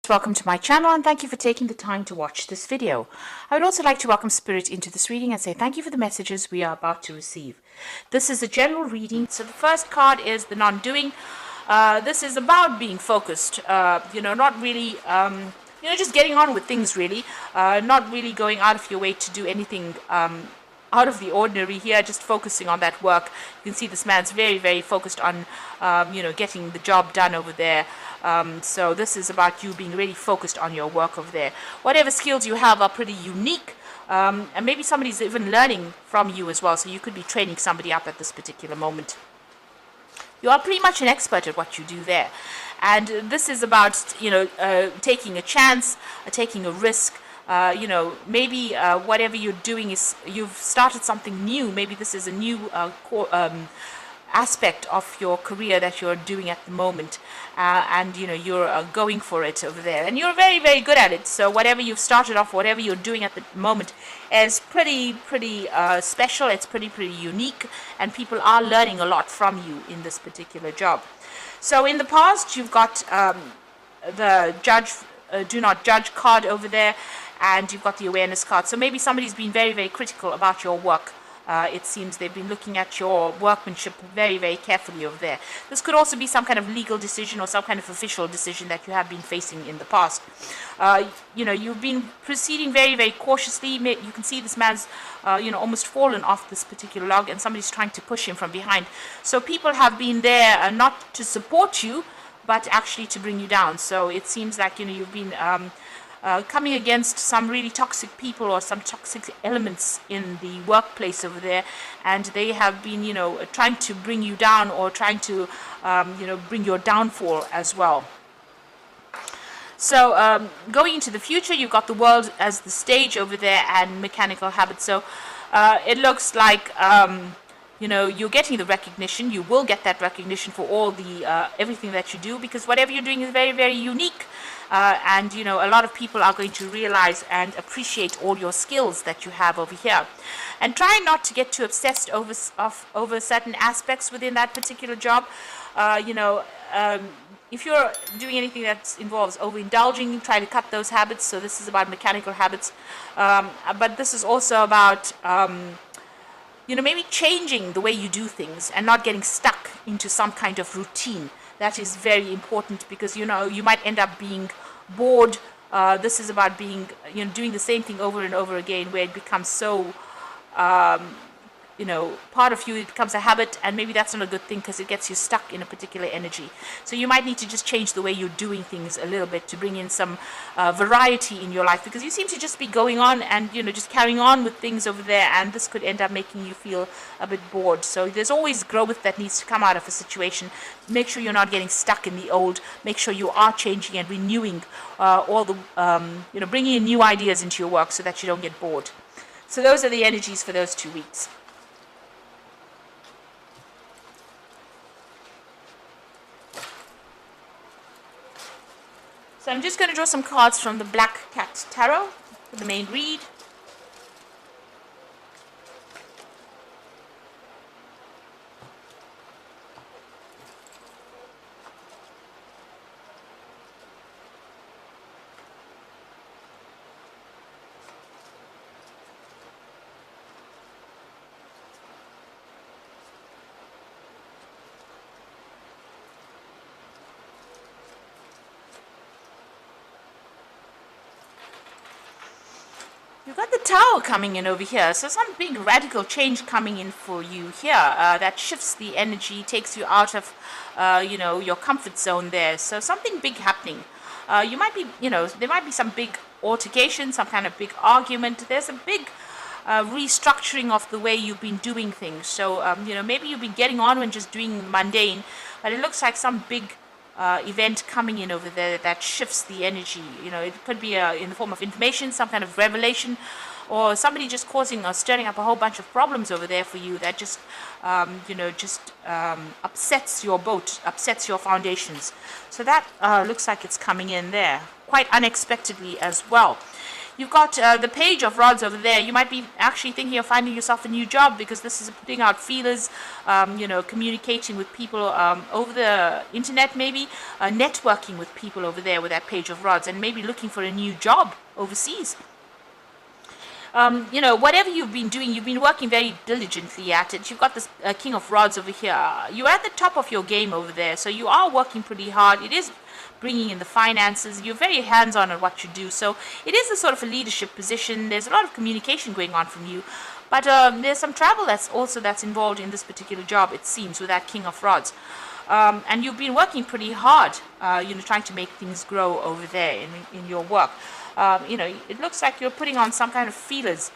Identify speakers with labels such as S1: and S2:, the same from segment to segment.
S1: Welcome to my channel and thank you for taking the time to watch this video. I would also like to welcome Spirit into this reading and say thank you for the messages we are about to receive. This is a general reading. So the first card is the non-doing. This is about being focused, not really, just getting on with things really, not really going out of your way to do anything out of the ordinary here, just focusing on that work. You can see this man's very, very focused on, getting the job done over there. So this is about you being really focused on your work over there. Whatever skills you have are pretty unique, and maybe somebody's even learning from you as well. So you could be training somebody up at this particular moment. You are pretty much an expert at what you do there. And this is about, taking a chance, taking a risk. Maybe whatever you're doing is you've started something new. Maybe this is a new aspect of your career that you're doing at the moment, and you're going for it over there, and you're very, very good at it. So whatever you've started off, whatever you're doing at the moment is pretty special. It's pretty unique, and people are learning a lot from you in this particular job. So in the past, you've got the judge, do not judge card over there, and you've got the awareness card. So maybe somebody's been very, very critical about your work. It seems they've been looking at your workmanship very, very carefully over there. This could also be some kind of legal decision or some kind of official decision that you have been facing in the past. You've been proceeding very, very cautiously. You can see this man's, almost fallen off this particular log, and somebody's trying to push him from behind. So people have been there not to support you, but actually to bring you down. So it seems like, you've been coming against some really toxic people or some toxic elements in the workplace over there, and they have been, trying to bring you down or trying to, bring your downfall as well. So going into the future, you've got the world as the stage over there and mechanical habits. So it looks like you're getting the recognition. You will get that recognition for all the everything that you do, because whatever you're doing is very, very unique. And a lot of people are going to realize and appreciate all your skills that you have over here. And try not to get too obsessed over certain aspects within that particular job. If you're doing anything that involves overindulging, try to cut those habits. So this is about mechanical habits. But this is also about maybe changing the way you do things and not getting stuck into some kind of routine. That is very important, because you might end up being bored. This is about being doing the same thing over and over again, where it becomes so part of you. It becomes a habit, and maybe that's not a good thing, because it gets you stuck in a particular energy. So you might need to just change the way you're doing things a little bit to bring in some variety in your life, because you seem to just be going on and just carrying on with things over there, and this could end up making you feel a bit bored. So there's always growth that needs to come out of a situation. Make sure you're not getting stuck in the old. Make sure you are changing and renewing all the bringing in new ideas into your work so that you don't get bored. So those are the energies for those 2 weeks. So I'm just going to draw some cards from the Black Cat Tarot for the main read. You've got the Tower coming in over here, so some big radical change coming in for you here. That shifts the energy, takes you out of, your comfort zone there. So something big happening. You might be, there might be some big altercation, some kind of big argument. There's a big restructuring of the way you've been doing things. So, maybe you've been getting on and just doing mundane, but it looks like some big event coming in over there that shifts the energy. It could be in the form of information, some kind of revelation, or somebody just causing or stirring up a whole bunch of problems over there for you that just upsets your boat, upsets your foundations. So that looks like it's coming in there quite unexpectedly as well. You've got the Page of Rods over there. You might be actually thinking of finding yourself a new job, because this is putting out feelers, communicating with people over the internet, maybe networking with people over there with that Page of Rods, and maybe looking for a new job overseas. Whatever you've been doing, you've been working very diligently at it. You've got this King of Rods over here. You're at the top of your game over there, so you are working pretty hard. It is bringing in the finances. You're very hands-on at what you do, so it is a sort of a leadership position. There's a lot of communication going on from you, but there's some travel that's involved in this particular job, it seems, with that King of Rods. And you've been working pretty hard, trying to make things grow over there in your work. It looks like you're putting on some kind of feelers,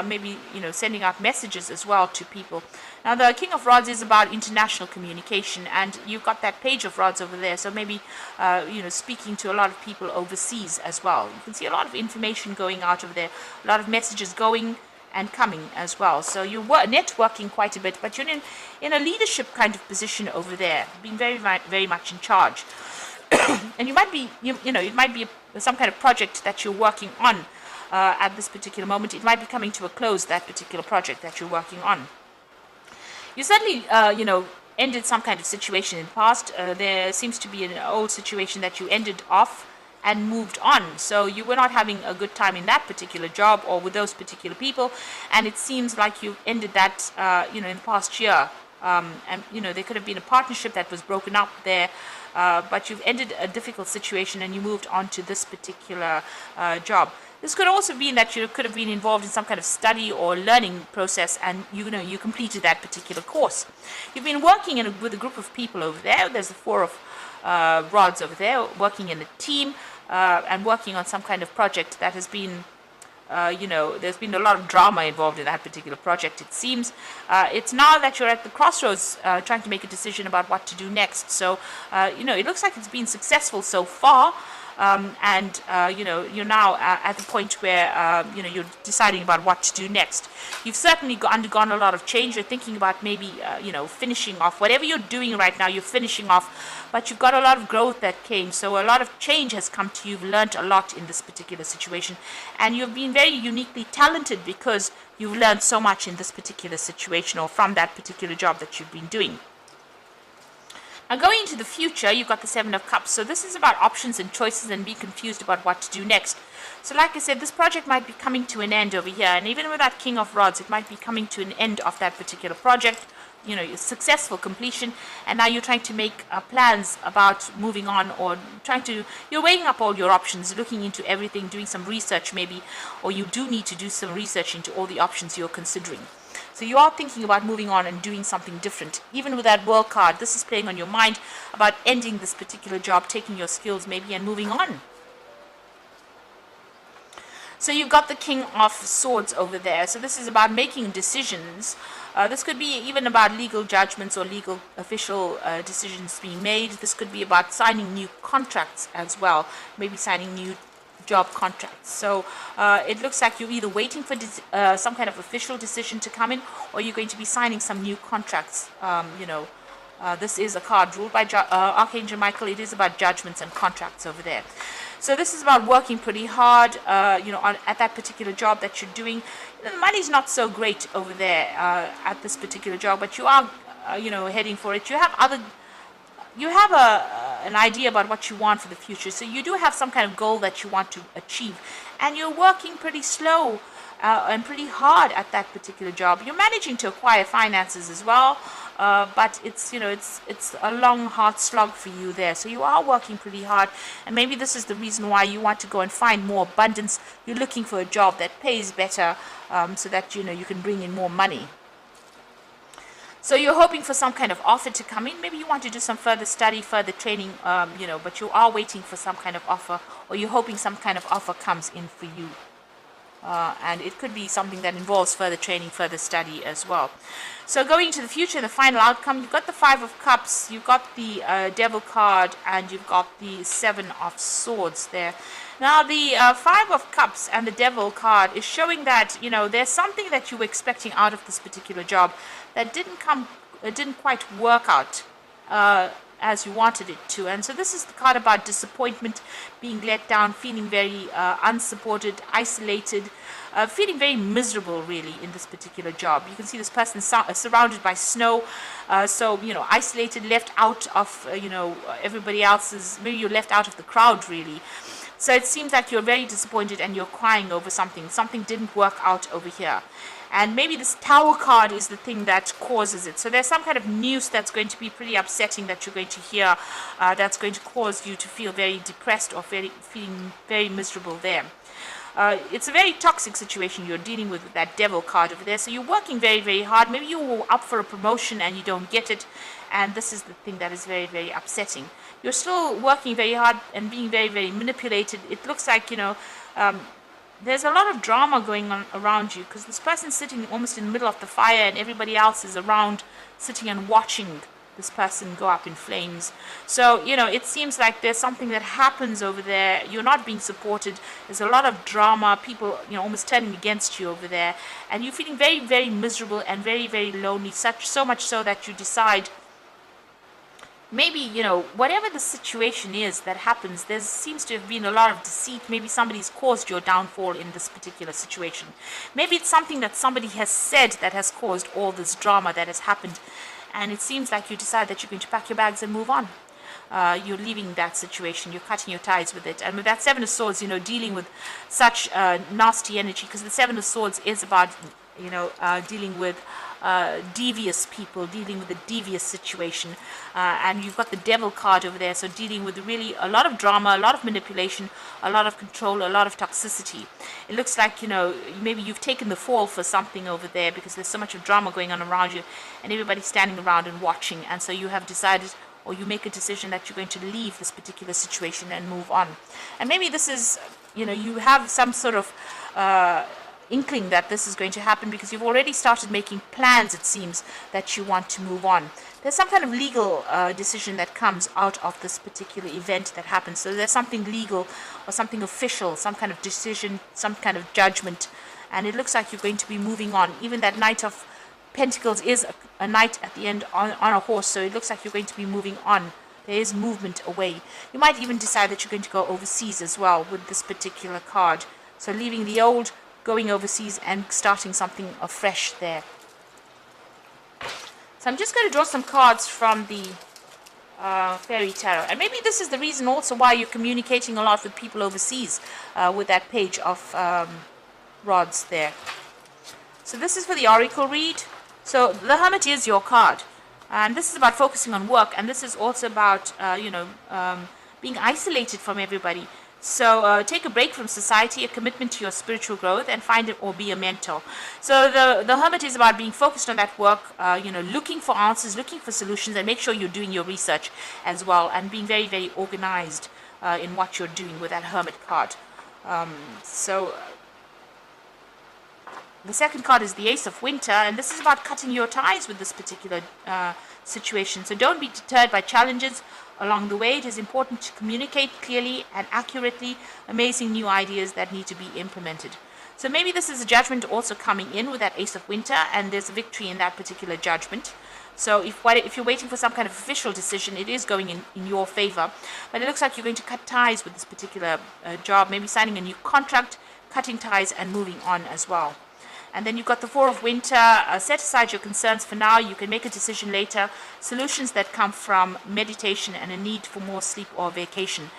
S1: maybe, sending out messages as well to people. Now, the King of Rods is about international communication, and you've got that Page of Rods over there, so maybe, speaking to a lot of people overseas as well. You can see a lot of information going out over there, a lot of messages going and coming as well. So you're networking quite a bit, but you're in a leadership kind of position over there, being very, very much in charge. And you might be, it might be some kind of project that you're working on at this particular moment. It might be coming to a close, that particular project that you're working on. You certainly, ended some kind of situation in the past. There seems to be an old situation that you ended off and moved on. So you were not having a good time in that particular job or with those particular people. And it seems like you ended that, in the past year. And, there could have been a partnership that was broken up there. But you've ended a difficult situation and you moved on to this particular job. This could also mean that you could have been involved in some kind of study or learning process, and you completed that particular course. You've been working with a group of people over there. There's the Four of Rods over there, working in a team and working on some kind of project that has been there's been a lot of drama involved in that particular project, it seems. It's now that you're at the crossroads trying to make a decision about what to do next. So, it looks like it's been successful so far. You're now at the point where, you're deciding about what to do next. You've certainly undergone a lot of change. You're thinking about maybe, finishing off. Whatever you're doing right now, you're finishing off. But you've got a lot of growth that came. So a lot of change has come to you. You've learned a lot in this particular situation. And you've been very uniquely talented because you've learned so much in this particular situation or from that particular job that you've been doing. Now, going into the future, you've got the Seven of Cups. So this is about options and choices and being confused about what to do next. So like I said, this project might be coming to an end over here. And even with that King of Rods, it might be coming to an end of that particular project. Your successful completion. And now you're trying to make plans about moving on, or you're weighing up all your options, looking into everything, doing some research maybe, or you do need to do some research into all the options you're considering. So you are thinking about moving on and doing something different. Even with that World card, this is playing on your mind about ending this particular job, taking your skills maybe and moving on. So you've got the King of Swords over there. So this is about making decisions. This could be even about legal judgments or legal official decisions being made. This could be about signing new contracts as well, maybe signing new job contracts. So it looks like you're either waiting for some kind of official decision to come in, or you're going to be signing some new contracts. This is a card ruled by Archangel Michael. It is about judgments and contracts over there. So this is about working pretty hard, at that particular job that you're doing. The money's not so great over there at this particular job, but you are, heading for it. You have an idea about what you want for the future. So you do have some kind of goal that you want to achieve, and you're working pretty slow and pretty hard at that particular job. You're managing to acquire finances as well, but it's a long, hard slog for you there. So you are working pretty hard, and maybe this is the reason why you want to go and find more abundance. You're looking for a job that pays better, so that you can bring in more money. So you're hoping for some kind of offer to come in. Maybe you want to do some further study, further training, but you are waiting for some kind of offer, or you're hoping some kind of offer comes in for you. And it could be something that involves further training, further study as well. So going to the future, the final outcome, you've got the Five of Cups, you've got the Devil card, and you've got the Seven of Swords there. Now, the Five of Cups and the Devil card is showing that, there's something that you were expecting out of this particular job that didn't quite work out. as you wanted it to. And so this is the card about disappointment, being let down, feeling very unsupported, isolated, feeling very miserable really in this particular job. You can see this person surrounded by snow, so isolated, left out of everybody else's. Maybe you're left out of the crowd really. So it seems like you're very disappointed and you're crying over something. Something didn't work out over here. And maybe this Tower card is the thing that causes it. So there's some kind of news that's going to be pretty upsetting that you're going to hear, that's going to cause you to feel very depressed or feeling very miserable there. It's a very toxic situation you're dealing with that Devil card over there. So you're working very, very hard. Maybe you were up for a promotion and you don't get it. And this is the thing that is very, very upsetting. You're still working very hard and being very, very manipulated. It looks like, there's a lot of drama going on around you, because this person's sitting almost in the middle of the fire and everybody else is around sitting and watching this person go up in flames. So, it seems like there's something that happens over there. You're not being supported. There's a lot of drama, people, almost turning against you over there. And you're feeling very, very miserable and very, very lonely, so much so that you decide, maybe, whatever the situation is that happens, there seems to have been a lot of deceit. Maybe somebody's caused your downfall in this particular situation. Maybe it's something that somebody has said that has caused all this drama that has happened. And it seems like you decide that you're going to pack your bags and move on. You're leaving that situation. You're cutting your ties with it. And with that Seven of Swords, dealing with such nasty energy, because the Seven of Swords is about, dealing with devious people, dealing with a devious situation, and you've got the Devil card over there, so dealing with really a lot of drama, a lot of manipulation, a lot of control, a lot of toxicity. It looks like maybe you've taken the fall for something over there, because there's so much of drama going on around you and everybody's standing around and watching, and so you have decided, or you make a decision, that you're going to leave this particular situation and move on. And maybe this is, you have some sort of inkling that this is going to happen, because you've already started making plans, it seems, that you want to move on. There's some kind of legal decision that comes out of this particular event that happens. So there's something legal or something official, some kind of decision, some kind of judgment, and it looks like you're going to be moving on. Even that Knight of Pentacles is a knight at the end on a horse, so it looks like you're going to be moving on. There is movement away. You might even decide that you're going to go overseas as well with this particular card. So leaving the old, going overseas and starting something afresh there. So I'm just going to draw some cards from the Fairy Tarot. And maybe this is the reason also why you're communicating a lot with people overseas with that Page of Rods there. So this is for the Oracle read. So the Hermit is your card. And this is about focusing on work. And this is also about, being isolated from everybody. So take a break from society, a commitment to your spiritual growth, and find it or be a mentor. So the Hermit is about being focused on that work, looking for answers, looking for solutions, and make sure you're doing your research as well, and being very, very organized in what you're doing with that Hermit card. The second card is the Ace of Winter, and this is about cutting your ties with this particular situation. So don't be deterred by challenges along the way. It is important to communicate clearly and accurately amazing new ideas that need to be implemented. So maybe this is a judgment also coming in with that Ace of Winter, and there's a victory in that particular judgment. So if you're waiting for some kind of official decision, it is going in your favor. But it looks like you're going to cut ties with this particular job, maybe signing a new contract, cutting ties and moving on as well. And then you've got the Four of Winter. Set aside your concerns for now. You can make a decision later. Solutions that come from meditation and a need for more sleep or vacation.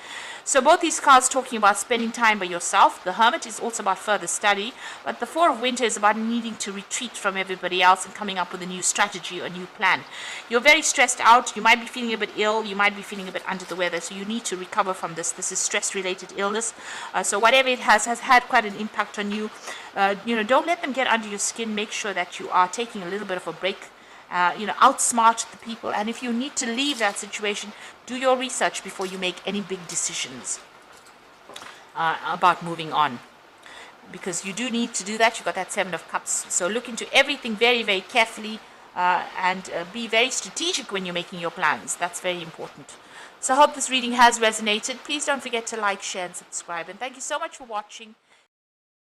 S1: So both these cards talking about spending time by yourself. The Hermit is also about further study. But the Four of Winter is about needing to retreat from everybody else and coming up with a new strategy or a new plan. You're very stressed out. You might be feeling a bit ill. You might be feeling a bit under the weather. So you need to recover from this. This is stress-related illness. So whatever it has had quite an impact on you. Don't let them get under your skin. Make sure that you are taking a little bit of a break. Outsmart the people. And if you need to leave that situation, do your research before you make any big decisions about moving on. Because you do need to do that. You've got that Seven of Cups. So look into everything very, very carefully and be very strategic when you're making your plans. That's very important. So I hope this reading has resonated. Please don't forget to like, share, and subscribe. And thank you so much for watching.